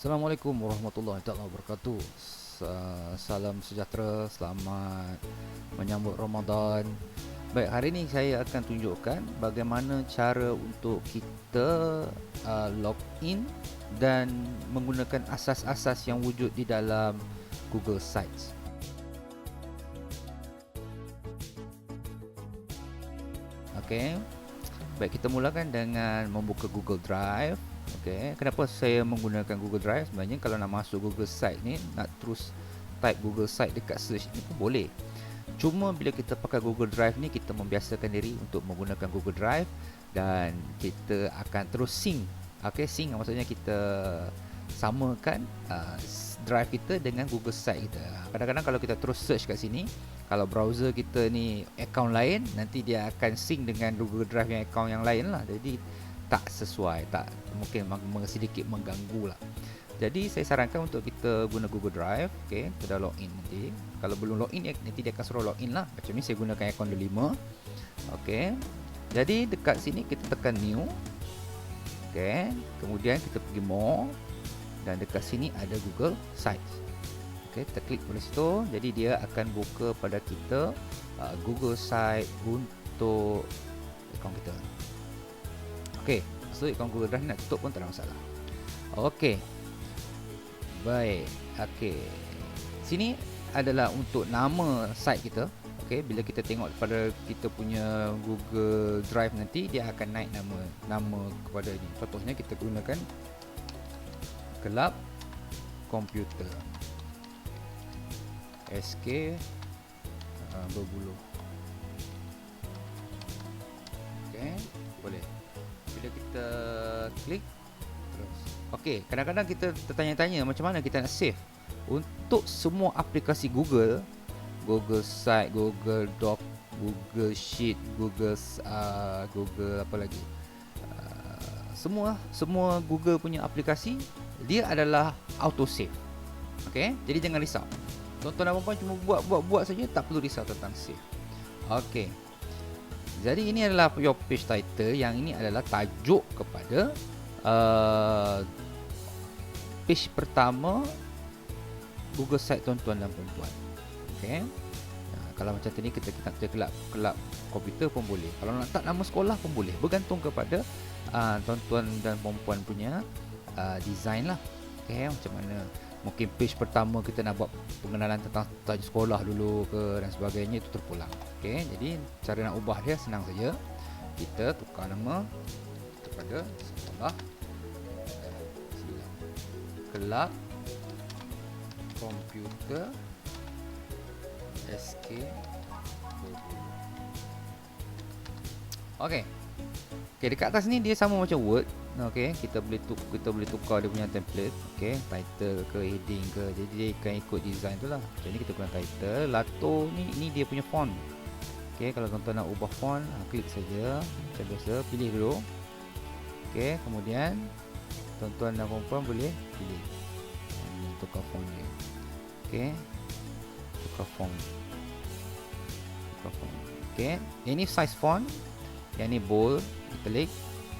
Assalamualaikum warahmatullahi taala wabarakatuh. Salam sejahtera, selamat menyambut Ramadan. Baik, hari ini saya akan tunjukkan bagaimana cara untuk kita login dan menggunakan asas-asas yang wujud di dalam Google Sites. Okey. Baik, kita mulakan dengan membuka Google Drive. Okey, kenapa saya menggunakan Google Drive? Sebenarnya kalau nak masuk Google Site ni, nak terus type Google Site dekat search ni pun boleh. Cuma bila kita pakai Google Drive ni, kita membiasakan diri untuk menggunakan Google Drive dan kita akan terus sync. Okey, sync maksudnya kita samakan drive kita dengan Google Site kita. Kadang-kadang kalau kita terus search kat sini, kalau browser kita ni account lain, nanti dia akan sync dengan Google Drive yang account yang lain lah. Jadi tak sesuai, tak mungkin sedikit mengganggu lah. Jadi saya sarankan untuk kita guna Google Drive. Okay, kita dah login nanti. Kalau belum login, nanti dia akan suruh login lah. Macam ni saya gunakan akaun 5. Okay, jadi dekat sini kita tekan new. Okay, kemudian kita pergi more. Dan dekat sini ada Google Sites. Okay, kita klik pada situ. Jadi dia akan buka pada kita Google Site untuk akaun kita. Okay, so akaun Google Drive nak tutup pun tak ada masalah. Okay, baik. Okay, sini adalah untuk nama site kita. Okay, bila kita tengok pada kita punya Google Drive nanti, dia akan naik nama kepada ni. Contohnya kita gunakan Kelab Komputer SK berbulu. Okay, boleh. Bila kita klik terus. Okay, kadang-kadang kita tertanya-tanya macam mana kita nak save. Untuk semua aplikasi Google, Google Site, Google Doc, Google Sheet, Google apa lagi, semua Google punya aplikasi, dia adalah auto save. Okay, jadi jangan risau. Tuan-tuan dan puan cuma buat saja, tak perlu risau tentang save. Okay, jadi ini adalah your page title. Yang ini adalah tajuk kepada page pertama Google Site tuan-tuan dan puan-puan. Okay, kalau macam tadi kita kelab komputer pun boleh. Kalau nak tak nama sekolah pun boleh. Bergantung kepada tuan-tuan dan puan-puan punya design lah. Okay, macam mana. Mungkin page pertama kita nak buat pengenalan tentang tajuk sekolah dulu ke dan sebagainya, itu terpulang. Okay, jadi cara nak ubah dia senang saja. Kita tukar nama kepada sekolah Kelab Komputer SK. Okay. Okay, dekat atas ni dia sama macam Word. Okay, kita boleh tukar dia punya template. Okay, title ke heading ke, jadi dia akan ikut design tu lah. Jadi kita guna title. Lato ni dia punya font. Okay, kalau tuan-tuan nak ubah font, klik saja macam biasa, pilih dulu. Okay, kemudian tuan-tuan dan puan-puan boleh pilih tukar font dia. Okay, tukar font. Okay, ini size font. Yang ni bold, italic,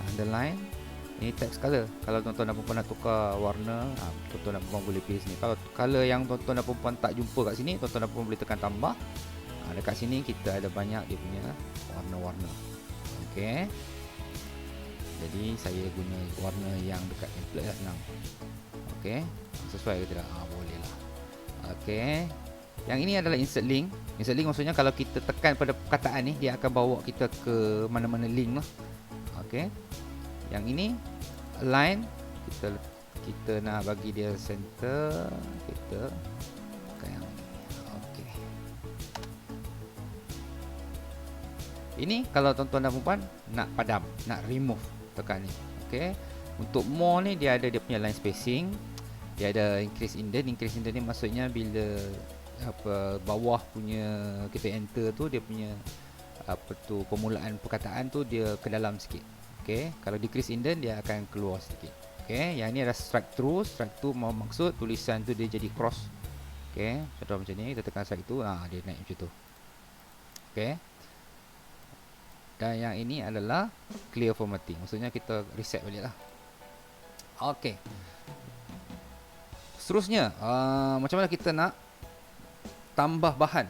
underline. Ini text color. Kalau tuan-tuan dan puan nak tukar warna, tuan-tuan dan puan boleh pilih sini. Kalau color yang tuan-tuan dan puan tak jumpa kat sini, tuan-tuan dan puan boleh tekan tambah. Dekat sini kita ada banyak dia punya warna-warna. Okey. Jadi saya guna warna yang dekat template lah, senang. Okey, sesuai ke tidak? Boleh lah. Okey. Yang ini adalah insert link. Insert link maksudnya kalau kita tekan pada perkataan ni, dia akan bawa kita ke mana-mana link lah. Okey. Yang ini align, kita nak bagi dia center, kita tekan yang ini. Okey. Ini kalau tuan-tuan dan puan nak padam, nak remove, tekan ni. Okey. Untuk more ni dia ada dia punya line spacing. Dia ada increase indent. Increase indent ni maksudnya bila bawah punya kita enter tu, dia punya permulaan perkataan tu dia ke dalam sikit. Okey, kalau decrease indent dia akan keluar sikit. Okey, yang ni adalah strike through. Strike through maksud tulisan tu dia jadi cross. Okey, contoh macam ni, kita tekan strike tu, dia naik macam tu. Okey. Dan yang ini adalah clear formatting. Maksudnya kita reset balik lah. Okey. Seterusnya, macam mana kita nak tambah bahan?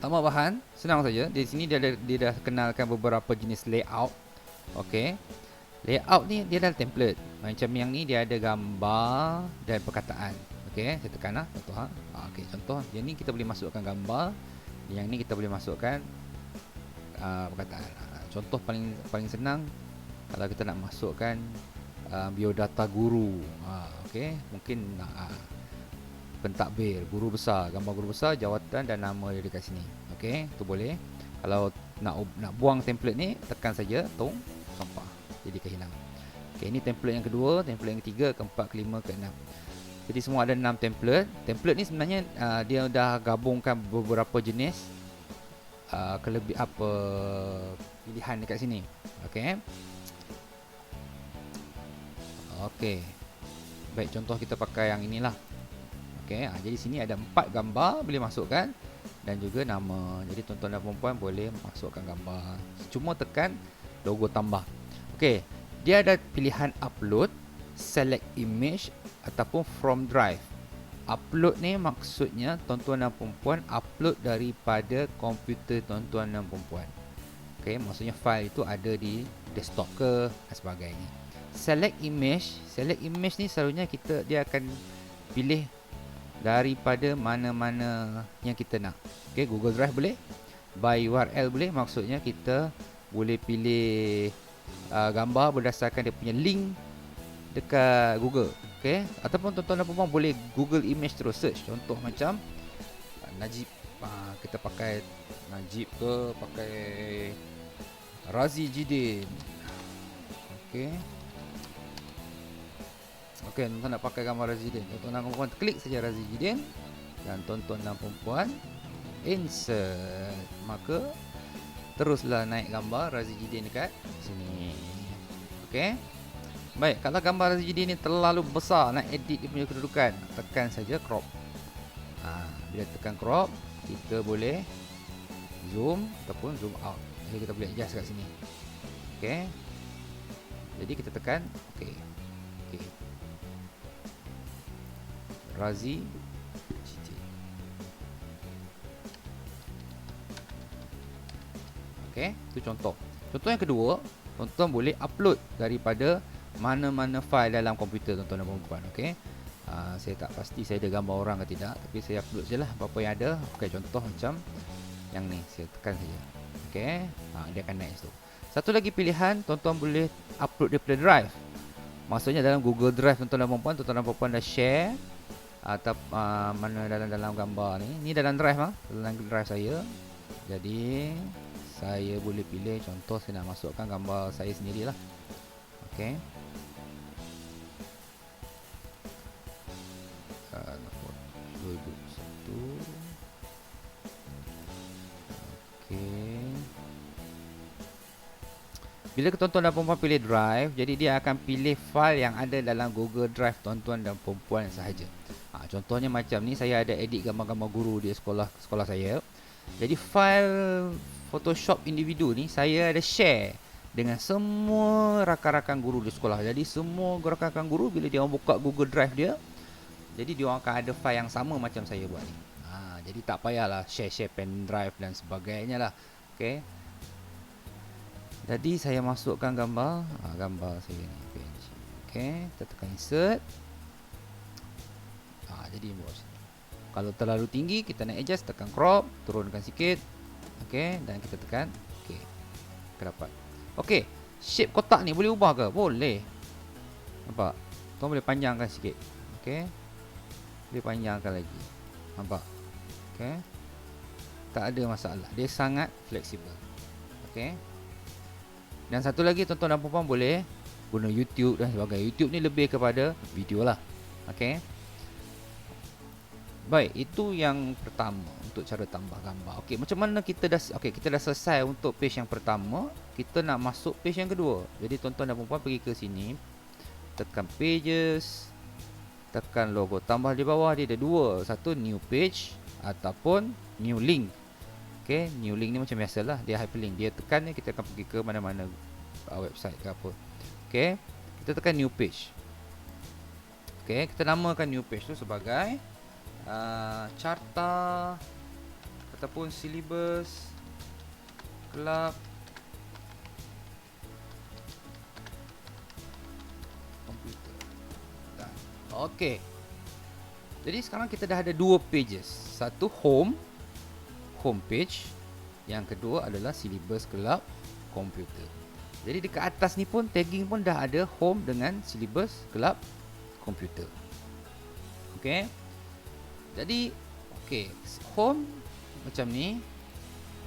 Tambah bahan senang saja. Di sini dia dah kenalkan beberapa jenis layout. Okey. Layout ni dia adalah template. Macam yang ni dia ada gambar dan perkataan. Okey, saya tekan lah contoh ha. Okey, contoh yang ni kita boleh masukkan gambar, yang ni kita boleh masukkan perkataan. Contoh paling senang kalau kita nak masukkan biodata guru. Okey, mungkin pentadbir, guru besar, gambar guru besar, jawatan dan nama dia dekat sini. Okey, tu boleh. Kalau nak buang template ni, tekan saja tong sampah. Jadi kehilang. Okey, ini template yang kedua, template yang ketiga, keempat, kelima, keenam. Jadi semua ada 6 template. Template ni sebenarnya dia dah gabungkan beberapa jenis pilihan dekat sini. Okey. Okey. Baik, contoh kita pakai yang inilah. Okey, jadi sini ada 4 gambar boleh masukkan dan juga nama. Jadi tuan-tuan dan puan-puan boleh masukkan gambar. Cuma tekan logo tambah. Okey, dia ada pilihan upload, select image ataupun from drive. Upload ni maksudnya tuan-tuan dan puan-puan upload daripada komputer tuan-tuan dan puan-puan. Okey, maksudnya file itu ada di desktop ke dan sebagainya. Select image ni selalunya dia akan pilih daripada mana-mana yang kita nak. Okey, Google Drive boleh, by URL boleh, maksudnya kita boleh pilih gambar berdasarkan dia punya link dekat Google. Okey, ataupun tuan-tuan dan puan-puan boleh Google image terus search. Contoh macam Najib, kita pakai Najib ke, pakai Razi Jidin. Okey. Okey, tuan-tuan nak pakai gambar Razi Jidin, tuan-tuan dan puan-puan klik saja Razi Jidin dan tuan-tuan dan puan-puan insert, maka teruslah naik gambar Razi Jidin dekat sini. Okey. Baik, kalau gambar Razi Jidin ni terlalu besar, nak edit dia punya kedudukan, tekan saja crop. Bila tekan crop, kita boleh zoom ataupun zoom out. Jadi kita boleh adjust kat sini. Okey. Jadi kita tekan okey. Okey. Razi Jidin. Okey, itu contoh. Contoh yang kedua, tuan-tuan boleh upload daripada mana-mana file dalam komputer tuan-tuan dan puan-puan. Okey. Saya tak pasti saya ada gambar orang ke tidak, tapi saya upload je lah apa yang ada. Okey, contoh macam yang ni, saya tekan saja. Okey. Dia akan naik situ. Satu lagi pilihan, tuan-tuan boleh upload daripada drive. Maksudnya dalam Google Drive tuan-tuan dan puan-puan dah share atau mana dalam gambar ni. Ni dalam drive dalam drive saya. Jadi saya boleh pilih, contoh saya nak masukkan gambar saya sendirilah. Okey. 2001. Okey. Bila tuan-tuan dan puan-puan pilih drive, jadi dia akan pilih file yang ada dalam Google Drive tuan-tuan dan puan-puan sahaja. Contohnya macam ni, saya ada edit gambar-gambar guru di sekolah saya. Jadi file Photoshop individu ni saya ada share dengan semua rakan-rakan guru di sekolah. Jadi semua rakan-rakan guru bila dia buka Google Drive dia, jadi dia akan ada file yang sama macam saya buat ni. Jadi tak payahlah share pen drive dan sebagainya lah. Okey. Jadi saya masukkan gambar, gambar saya ni PNG. Okey, kita tekan insert. Jadi buat sini. Kalau terlalu tinggi, kita nak adjust, tekan crop, turunkan sikit. Okey, dan kita tekan okey. Kita dapat. Okey, shape kotak ni boleh ubah ke? Boleh. Nampak? Tuan boleh panjangkan sikit. Okey. Boleh panjangkan lagi. Nampak? Okey. Tak ada masalah. Dia sangat fleksibel. Okey. Dan satu lagi, tuan-tuan dan puan-puan boleh guna YouTube dan sebagainya. YouTube ni lebih kepada video lah. Okey. Baik, itu yang pertama untuk cara tambah gambar. Okey, macam mana kita dah selesai untuk page yang pertama, kita nak masuk page yang kedua. Jadi tuan-tuan dan puan-puan pergi ke sini, tekan pages, tekan logo tambah di bawah, dia ada dua, satu new page ataupun new link. Okey, new link ni macam biasalah, dia hyperlink. Dia tekan ni kita akan pergi ke mana-mana website ke apa. Okey, kita tekan new page. Okey, kita namakan new page tu sebagai carta ataupun silibus kelab komputer. Okey. Jadi sekarang kita dah ada dua pages. Satu home page. Yang kedua adalah silibus kelab komputer. Jadi dekat atas ni pun tagging pun dah ada home dengan silibus kelab komputer. Okey. Jadi home macam ni.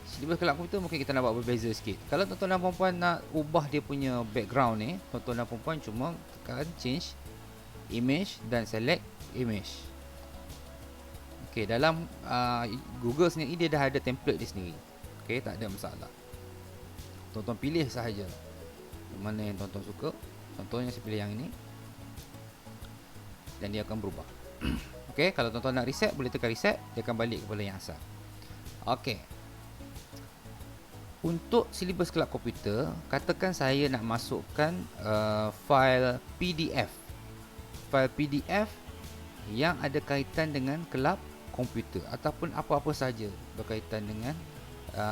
Silibus kelab komputer mungkin kita nak buat berbeza sikit. Kalau tuan-tuan dan puan-puan nak ubah dia punya background ni, tuan-tuan dan puan-puan cuma tekan change image dan select image. Okey, dalam Google sendiri dia dah ada template dia sendiri. Okey, tak ada masalah. Tuan-tuan pilih sahaja mana yang tuan-tuan suka. Contohnya saya pilih yang ini. Dan dia akan berubah. Okey, kalau tuan-tuan nak reset, boleh tekan reset, dia akan balik kepada yang asal. Okey. Untuk silibus kelab komputer, katakan saya nak masukkan file PDF. File PDF yang ada kaitan dengan kelab komputer ataupun apa-apa saja berkaitan dengan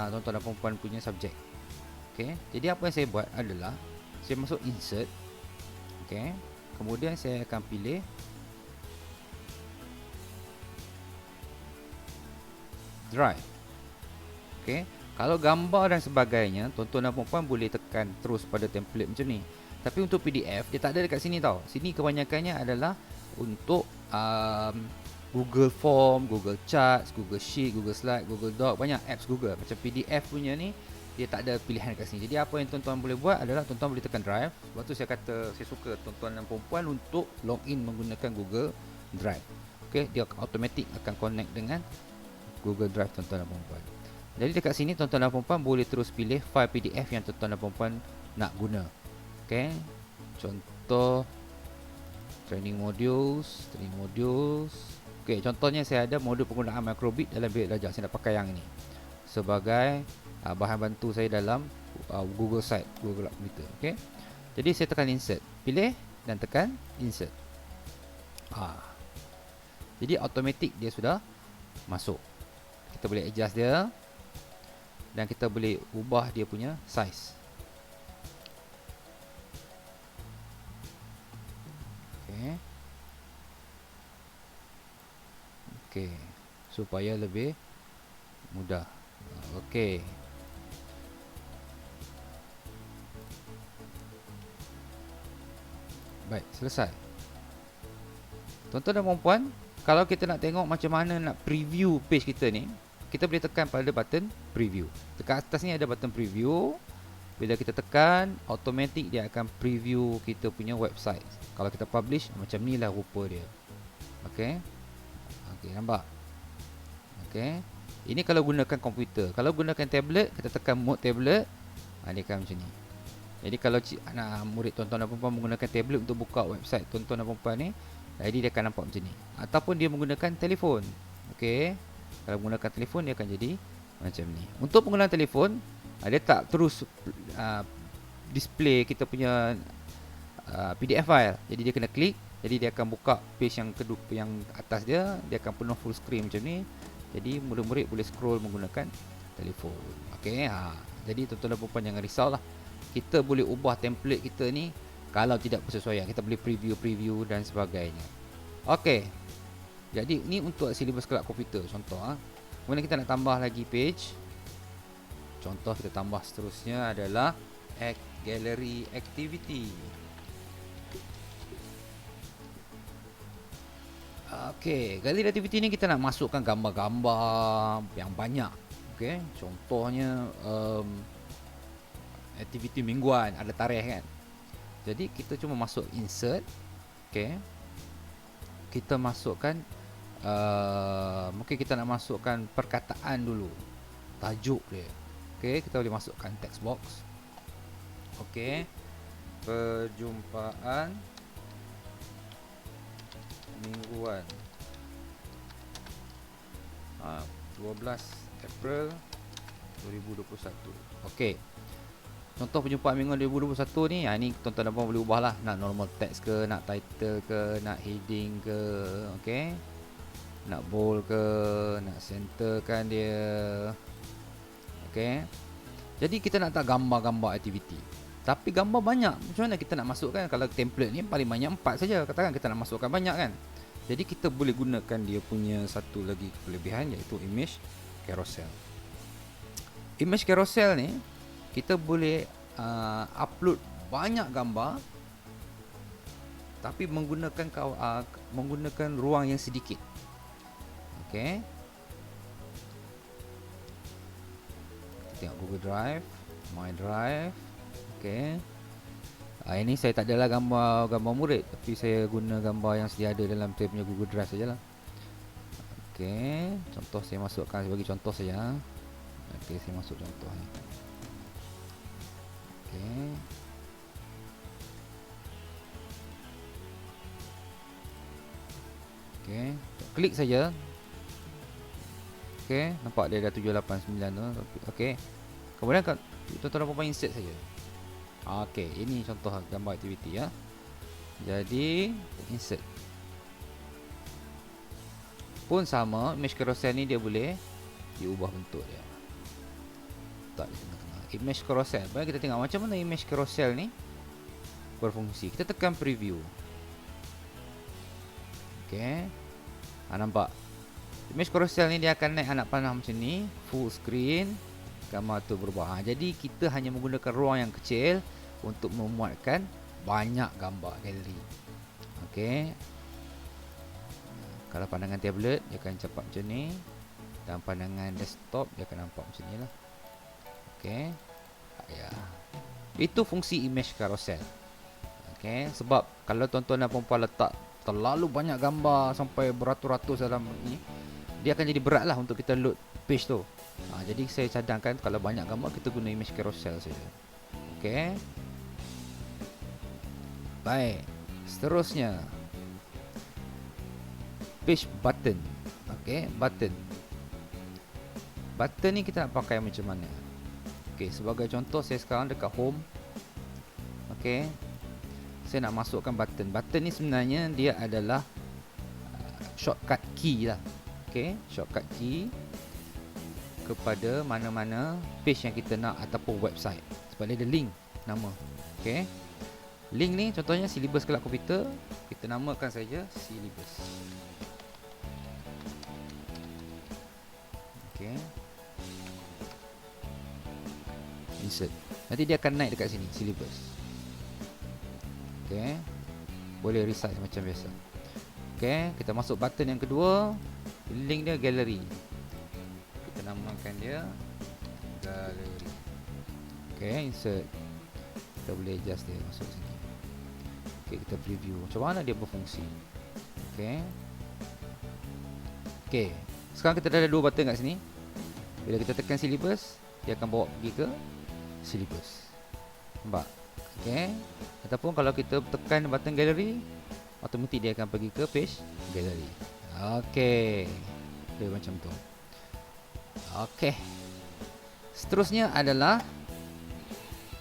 tuan-tuan dan puan-puan punya subjek. Okey, jadi apa yang saya buat adalah saya masuk insert. Okey, kemudian saya akan pilih drive. Okey, kalau gambar dan sebagainya, tuan-tuan dan puan-puan boleh tekan terus pada template macam ni. Tapi untuk PDF dia tak ada dekat sini tau. Sini kebanyakannya adalah untuk Google Form, Google Charts, Google Sheet, Google Slide, Google Doc, banyak apps Google. Macam PDF punya ni dia tak ada pilihan kat sini. Jadi apa yang tuan-tuan boleh buat adalah tuan-tuan boleh tekan drive. Sebab tu saya kata saya suka tuan-tuan dan puan-puan untuk login menggunakan Google Drive. Okey, dia automatic akan connect dengan Google Drive tuan-tuan dan puan-puan. Jadi dekat sini tuan-tuan dan puan-puan boleh terus pilih file PDF yang tuan-tuan dan puan-puan nak guna. Okey. Contoh training modules. Okey, contohnya saya ada modul penggunaan Microbit dalam bilik belajar. Saya nak pakai yang ini sebagai bahan bantu saya dalam Google Site, Google Computer. Okey. Jadi saya tekan insert, pilih dan tekan insert. Jadi automatic dia sudah masuk. Kita boleh adjust dia dan kita boleh ubah dia punya size. Okey, supaya lebih mudah. Okey. Baik, selesai. Tuan-tuan dan puan-puan, kalau kita nak tengok macam mana nak preview page kita ni, kita boleh tekan pada button preview. Dekat atas ni ada button preview. Bila kita tekan, automatic dia akan preview kita punya website. Kalau kita publish, macam ni lah rupa dia. Okey. Okey, nampak? Okey. Ini kalau gunakan komputer. Kalau gunakan tablet, kita tekan mode tablet, dia akan macam ni. Jadi kalau anak murid tuan-tuan dan puan-puan menggunakan tablet untuk buka website tuan-tuan dan puan-puan ni, jadi dia akan nampak macam ni. Ataupun dia menggunakan telefon. Okey. Kalau menggunakan telefon, dia akan jadi macam ni. Untuk penggunaan telefon, dia tak terus display kita punya PDF file. Jadi dia kena klik. Jadi dia akan buka page yang kedua, yang atas dia akan penuh full screen macam ni. Jadi murid-murid boleh scroll menggunakan telefon. Okey, jadi tuan-tuan dan puan-puan jangan risaulah. Kita boleh ubah template kita ni kalau tidak bersesuaian. Kita boleh preview dan sebagainya. Okey. Jadi ni untuk silibus kelab komputer contoh. Kemudian kita nak tambah lagi page. Contoh kita tambah seterusnya adalah gallery activity. Okey, gallery activity ni kita nak masukkan gambar-gambar yang banyak. Okey, contohnya aktiviti mingguan, ada tarikh kan. Jadi kita cuma masuk insert. Okey. Kita masukkan mungkin kita nak masukkan perkataan dulu. Tajuk dia. Okey, kita boleh masukkan text box. Okey. Perjumpaan mingguan 12 April 2021. Okey. contoh perjumpaan minggu 2021 ni, ni tuan-tuan dan puan boleh ubah lah, nak normal text ke, nak title ke, nak heading ke, okey, nak bold ke, nak centerkan dia, okey. Jadi kita nak tak gambar-gambar aktiviti, tapi gambar banyak, macam mana kita nak masukkan? Kalau template ni paling banyak 4 saja, katakan kita nak masukkan banyak kan. Jadi kita boleh gunakan dia punya satu lagi kelebihan, iaitu image carousel. Image carousel ni kita boleh upload banyak gambar tapi menggunakan ruang yang sedikit. Okey. Kita tengok Google Drive, My Drive. Okey. Ini saya tak adalah gambar murid, tapi saya guna gambar yang sedia ada dalam saya punya Google Drive sajalah. Okey, contoh saya masukkan sebagai contoh saja. Okey, saya masuk contoh ni. Okey. Okey, klik saja. Okey, nampak dia dah 789 tu. Okey. Kemudian tuan-tuan dan puan insert saja. Okey, ini contoh gambar aktiviti ya. Jadi, insert. Pun sama, image carousel ni dia boleh diubah bentuk dia. Tak di tengah-tengah. Image carousel. Baik, kita tengok macam mana image carousel ni berfungsi. Kita tekan preview. Okey. Nampak? Image carousel ni dia akan naik anak panah macam ni, full screen, gambar tu berubah. Jadi kita hanya menggunakan ruang yang kecil untuk memuatkan banyak gambar galeri. Okey. Kalau pandangan tablet dia akan cepat macam ni, dan pandangan desktop dia akan nampak macam ni lah. Okey. Ya. Itu fungsi image carousel. Okey, sebab kalau tuan-tuan dan puan-puan letak terlalu banyak gambar sampai beratus-ratus dalam ni, dia akan jadi berat lah untuk kita load page tu. Jadi saya cadangkan kalau banyak gambar kita guna image carousel saja. Okey. Baik. Seterusnya page button. Okey, button. Button ni kita nak pakai macam mana? Okey, sebagai contoh saya sekarang dekat home. Okey. Saya nak masukkan button. Button ni sebenarnya dia adalah shortcut key lah. Okey, shortcut key kepada mana-mana page yang kita nak ataupun website. Sebab dia ada link nama. Okey. Link ni contohnya silibus kelab komputer, kita namakan saja silibus. Okey. Insert. Nanti dia akan naik dekat sini silibus. Okey. Boleh resize macam biasa. Okey, kita masuk button yang kedua. Link dia gallery. Kita namakan dia gallery. Okey, insert. Kita boleh adjust dia masuk sini. Okey, kita preview macam mana dia berfungsi. Okey. Okey. Sekarang kita dah ada dua button kat sini. Bila kita tekan syllabus, dia akan bawa pergi ke syllabus. Nampak? Okey. Ataupun kalau kita tekan button gallery, automatik dia akan pergi ke page gallery. Okey. Dia macam tu. Okey. Seterusnya adalah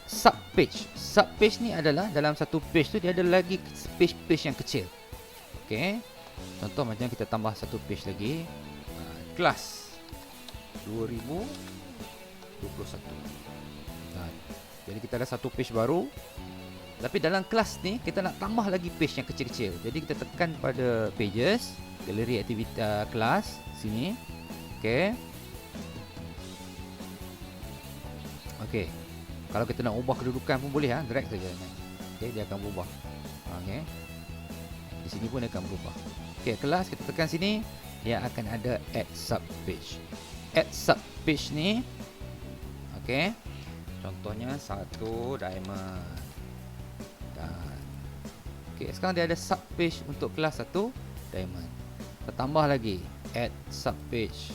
subpage. Subpage ni adalah dalam satu page tu dia ada lagi page-page yang kecil. Okey. Contoh macam kita tambah satu page lagi. Kelas 2021. Jadi kita ada satu page baru. Tapi dalam kelas ni kita nak tambah lagi page yang kecil-kecil. Jadi kita tekan pada pages, galeri aktiviti kelas sini. Okey. Okey. Kalau kita nak ubah kedudukan pun boleh drag saja. Okey, dia akan berubah. Okey. Di sini pun dia akan berubah. Okey, kelas kita tekan sini, dia akan ada add subpage. Add subpage ni okey. Contohnya satu diamond. Dan okey, sekarang dia ada subpage untuk kelas 1 diamond. Kita tambah lagi add subpage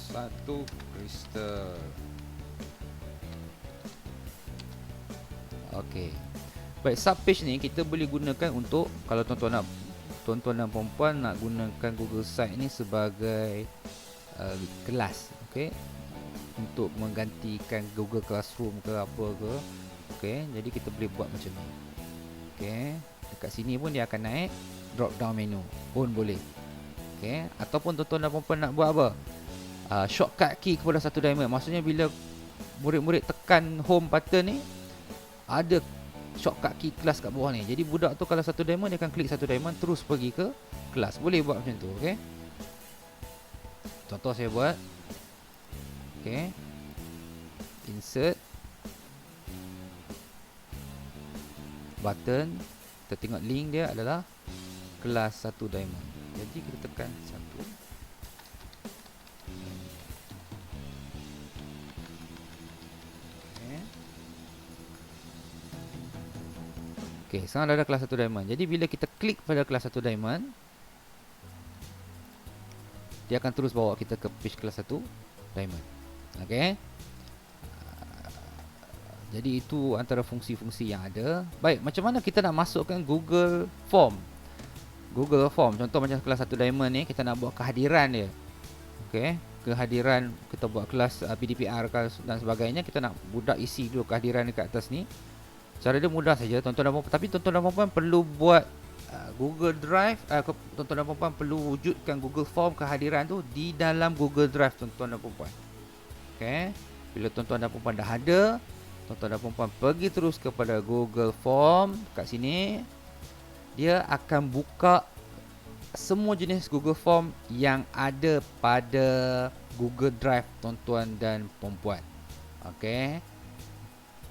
1 crystal. Okey. Baik, subpage ni kita boleh gunakan untuk kalau tuan-tuan dan puan-puan nak gunakan Google Site ni sebagai kelas. Okey. untuk menggantikan Google Classroom ke apa ke. Okey, jadi kita boleh buat macam ni. Okey, dekat sini pun dia akan naik drop down menu pun boleh. Okey, ataupun tuan-tuan dan puan-puan nak buat apa? Shortcut key kepada satu diamond. Maksudnya bila murid-murid tekan home button ni, ada shortcut key kelas kat bawah ni. Jadi budak tu kalau satu diamond, dia akan klik satu diamond terus pergi ke kelas. Boleh buat macam tu. Okey, contoh saya buat. Okey, insert button. Kita tengok link dia adalah kelas 1 diamond. Jadi kita tekan 1. Okey, sekarang dah ada kelas 1 diamond. Jadi bila kita klik pada kelas 1 diamond, dia akan terus bawa kita ke page kelas 1 diamond. Okey. Jadi itu antara fungsi-fungsi yang ada. Baik, macam mana kita nak masukkan Google Form? Google Form, contoh macam kelas 1 diamond ni, kita nak buat kehadiran dia. Okey, kehadiran, kita buat kelas PDPR dan sebagainya, kita nak budak isi dulu kehadiran dekat atas ni. Cara dia mudah saja, tuan-tuan dan puan-puan. Tapi tuan-tuan dan puan-puan perlu buat Google Drive. Tuan-tuan dan puan-puan perlu wujudkan Google Form kehadiran tu di dalam Google Drive, tuan-tuan dan puan-puan. Okey, bila tuan-tuan dan puan-puan dah ada, tuan-tuan dan puan-puan pergi terus kepada Google Form. Kat sini dia akan buka semua jenis Google Form yang ada pada Google Drive, tuan-tuan dan puan-puan. Okey,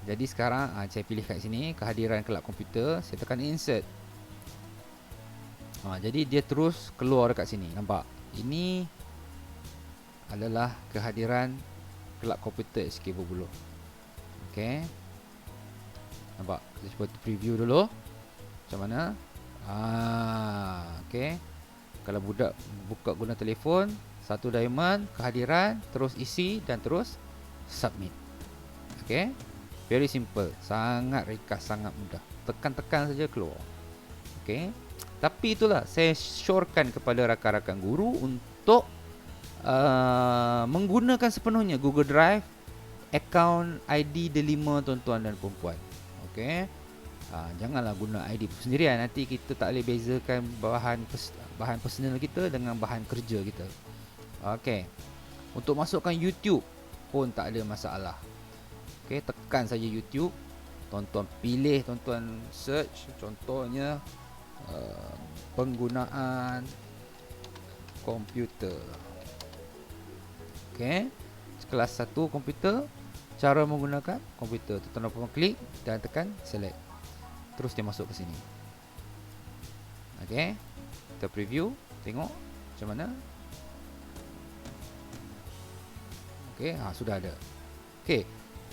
jadi sekarang saya pilih kat sini kehadiran kelab komputer. Saya tekan insert. Jadi dia terus keluar dekat sini. Nampak? Ini adalah kehadiran kelab komputer SK20. Okey, nampak? Kita cuba preview dulu macam mana. Okey, kalau budak buka guna telefon, 1 diamond, kehadiran, terus isi dan terus submit. Okey, very simple, sangat ringkas, sangat mudah. Tekan-tekan saja keluar. Okey, tapi itulah saya syorkan kepada rakan-rakan guru untuk menggunakan sepenuhnya Google Drive akaun ID delima tuan-tuan dan puan-puan. Okey, janganlah guna ID sendirian. Nanti kita tak boleh bezakan bahan personal kita dengan bahan kerja kita. Okey, untuk masukkan YouTube pun tak ada masalah. Okey, tekan saja YouTube. Tuan-tuan pilih, tuan-tuan search. Contohnya penggunaan komputer. Okey, kelas 1 komputer, cara menggunakan komputer. Tuan-tuan dan puan-puan klik dan tekan select. Terus dia masuk ke sini. Okey, kita preview, tengok macam mana. Okey, sudah ada. Okey,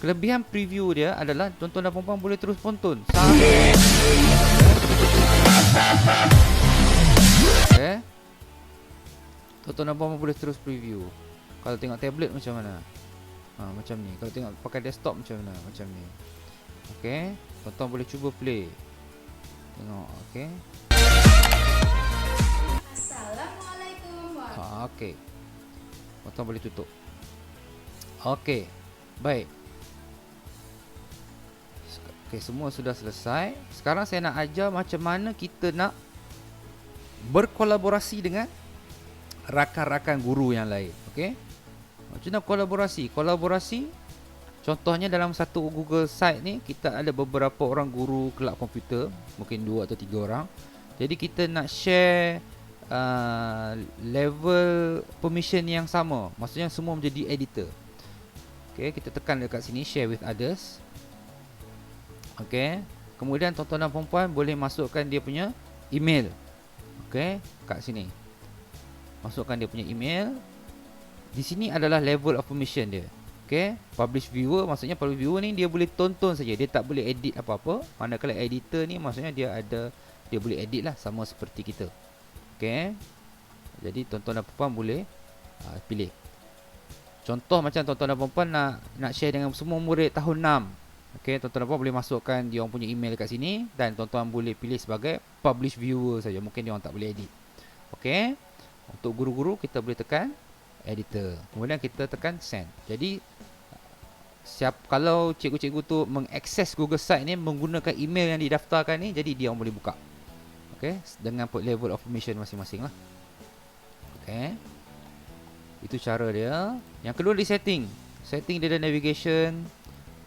kelebihan preview dia adalah tuan-tuan dan puan-puan boleh terus tonton. Okey, tuan-tuan dan puan-puan boleh terus preview. Kalau tengok tablet macam mana? Macam ni. Kalau tengok pakai desktop macam mana? Macam ni. Okey, tuan-tuan boleh cuba play. Tengok, okey. Assalamualaikum. Okey. Tuan-tuan boleh tutup. Okey. Baik. Okey, semua sudah selesai. Sekarang saya nak ajar macam mana kita nak berkolaborasi dengan rakan-rakan guru yang lain. Okey. Macam mana kolaborasi? Kolaborasi, contohnya dalam satu Google site ni, kita ada beberapa orang guru kelab komputer, mungkin 2 atau 3 orang. Jadi kita nak share level permission yang sama. Maksudnya semua menjadi editor. Okey, kita tekan dekat sini share with others. Okey, kemudian tuan-tuan dan puan-puan boleh masukkan dia punya email. Okey, kat sini. Masukkan dia punya email. Di sini adalah level of permission dia. Okey, publish viewer, maksudnya publish viewer ni dia boleh tonton saja, dia tak boleh edit apa-apa. Manakala editor ni maksudnya dia boleh edit lah, sama seperti kita. Okey, jadi tuan-tuan dan puan boleh pilih. Contoh macam tuan-tuan dan puan nak share dengan semua murid tahun 6. Okey, tuan-tuan dan puan boleh masukkan dia orang punya email kat sini dan tuan-tuan boleh pilih sebagai publish viewer saja. Mungkin dia orang tak boleh edit. Okey, untuk guru-guru kita boleh tekan editor. Kemudian kita tekan send. Jadi kalau cikgu-cikgu tu mengakses Google Site ni menggunakan email yang didaftarkan ni, jadi dia boleh buka. Okey, dengan level of permission masing-masing lah. Okey, itu cara dia. Yang kedua di setting dia ada navigation,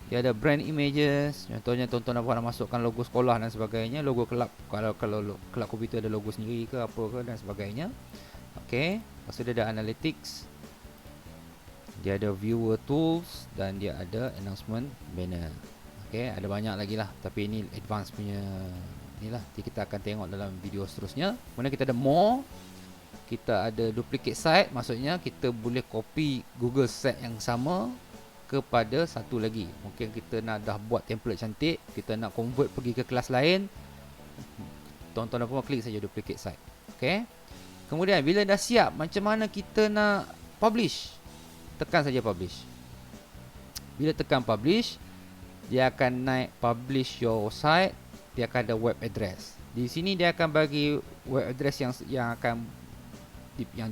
dia ada brand images. Contohnya tuan-tuan nak masukkan logo sekolah dan sebagainya, logo kelab, kalau kelab komputer ada logo sendiri ke apa ke dan sebagainya. Okey, lepas tu dia ada analytics, dia ada viewer tools, dan dia ada announcement banner. Okey, ada banyak lagi lah, tapi ini advance punya ni lah. Nanti kita akan tengok dalam video seterusnya. Kemudian kita ada more, kita ada duplicate site, maksudnya kita boleh copy Google Site yang sama kepada satu lagi. Mungkin kita nak dah buat template cantik, kita nak convert pergi ke kelas lain, tuan-tuan dan puan klik saja duplicate site. Okey. Kemudian bila dah siap, macam mana kita nak publish? Tekan saja publish. Bila tekan publish, dia akan naik publish your site, dia akan ada web address. Di sini dia akan bagi web address yang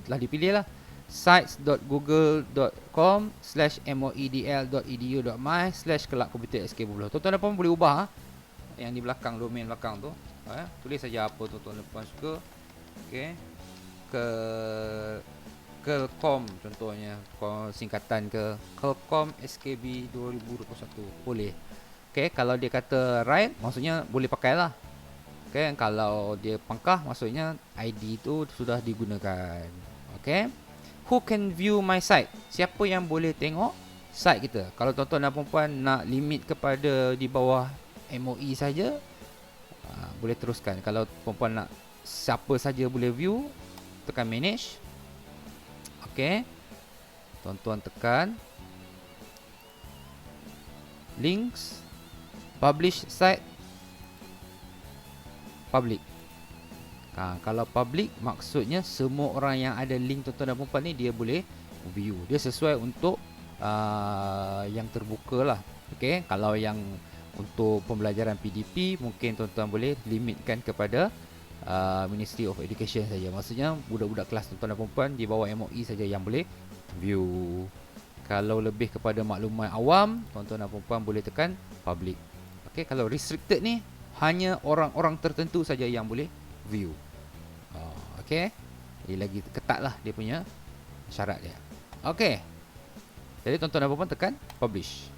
telah dipilih lah, sites.google.com/moedl.edu.my/kelabkomputersk. Tuan-tuan dan puan boleh ubah yang di belakang, domain belakang tu. Tulis saja apa tuan-tuan dan puan suka. Okey. Kelcom contohnya, singkatan ke Kelcom SKB 2021 boleh. Okey, kalau dia kata right, maksudnya boleh pakai lah. Okay, kalau dia pangkah, maksudnya ID itu sudah digunakan. Okay, who can view my site? Siapa yang boleh tengok site kita? Kalau tuan-tuan dan puan nak limit kepada di bawah MOE saja, boleh teruskan. Kalau puan nak siapa saja boleh view, tekan manage. Okay, tuan-tuan tekan links, publish site, public. Kalau public, maksudnya semua orang yang ada link tuan-tuan dan puan ni dia boleh view. Dia sesuai untuk yang terbuka lah. Okay, kalau yang untuk pembelajaran PDP, mungkin tuan-tuan boleh limitkan kepada Ministry of Education saja. Maksudnya budak-budak kelas tuan-tuan dan puan di bawah MOE saja yang boleh view. Kalau lebih kepada maklumat awam, tuan-tuan dan puan boleh tekan public. Okay, kalau restricted ni, hanya orang-orang tertentu saja yang boleh view. Okey. Dia lagi ketat lah dia punya syarat dia. Okey. Jadi tuan-tuan dan puan tekan publish.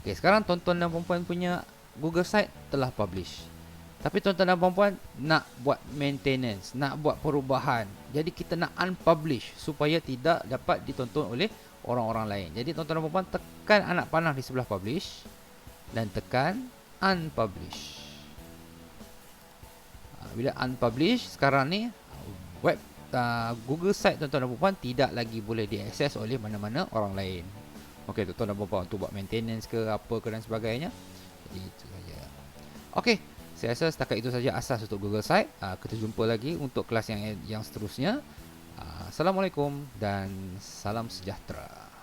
Okey, sekarang tuan-tuan dan puan punya Google Site telah publish. Tapi tuan-tuan dan puan nak buat maintenance, nak buat perubahan. Jadi kita nak unpublish supaya tidak dapat ditonton oleh orang-orang lain. Jadi tuan-tuan dan puan tekan anak panah di sebelah publish dan tekan unpublish. Bila unpublish, sekarang ni web Google Site tuan-tuan dan puan tidak lagi boleh diakses oleh mana-mana orang lain. Okey, tuan-tuan dan puan untuk buat maintenance ke apa ke dan sebagainya. Jadi itu saja. Okey, saya rasa setakat itu saja asas untuk Google Site. Kita jumpa lagi untuk kelas yang seterusnya. Assalamualaikum dan salam sejahtera.